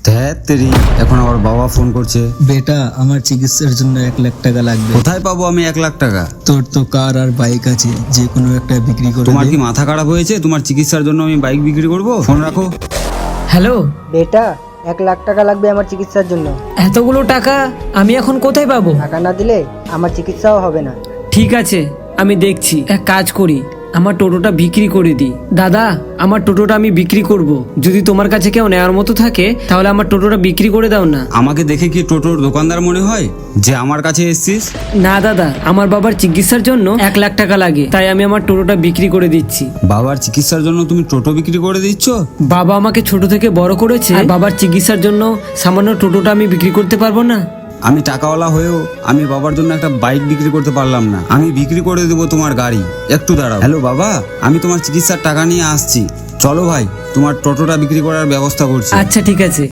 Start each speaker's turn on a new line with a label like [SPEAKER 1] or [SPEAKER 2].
[SPEAKER 1] ধ্যাত্তেরি, এখন আবার বাবা ফোন করছে।
[SPEAKER 2] বেটা, আমার চিকিৎসার জন্য 1 লাখ টাকা লাগবে।
[SPEAKER 1] কোথায় পাবো আমি 1 লাখ টাকা?
[SPEAKER 2] তোর তো কার আর বাইক আছে, যে কোনো একটা বিক্রি করে
[SPEAKER 1] তোমার
[SPEAKER 2] দে।
[SPEAKER 1] কি মাথা খারাপ হয়েছে? তোমার চিকিৎসার জন্য আমি বাইক বিক্রি করব? ফোন রাখো।
[SPEAKER 3] হ্যালো,
[SPEAKER 4] বেটা, 1 লাখ টাকা লাগবে আমার চিকিৎসার জন্য।
[SPEAKER 3] এতগুলো টাকা আমি এখন কোথায় পাবো?
[SPEAKER 4] টাকা না দিলে আমার চিকিৎসাও হবে না।
[SPEAKER 3] ঠিক আছে, আমি দেখছি। এক কাজ করি, আমার টোটোটা বিক্রি করে দিই। দাদা, আমার টোটোটা আমি বিক্রি করব। যদি তোমার কাছে কেউ নেওয়ার মতো থাকে তাহলে আমার টোটোটা বিক্রি করে দাও না।
[SPEAKER 1] আমাকে দেখে কি টোটোর দোকানদার মনে হয় যে আমার কাছে এসছিস?
[SPEAKER 3] না দাদা, আমার বাবার চিকিৎসার জন্য 1 লাখ টাকা লাগে, তাই আমি আমার টোটোটা বিক্রি করে দিচ্ছি।
[SPEAKER 1] বাবার চিকিৎসার জন্য তুমি টোটো বিক্রি করে দিচ্ছ?
[SPEAKER 3] বাবা আমাকে ছোট থেকে বড় করেছে, আর বাবার চিকিৎসার জন্য সামান্য টোটোটা আমি বিক্রি করতে পারবো না?
[SPEAKER 1] আমি টাকাওয়ালা হয়েও আমি বাবার জন্য একটা বাইক বিক্রি করতে পারলাম না। আমি বিক্রি করে দেবো তোমার গাড়ি। একটু দাঁড়াও। হ্যালো বাবা, আমি তোমার চিকিৎসার টাকা নিয়ে আসছি। চলো ভাই, তোমার টোটোটা বিক্রি করার ব্যবস্থা করছি।
[SPEAKER 3] আচ্ছা ঠিক আছে।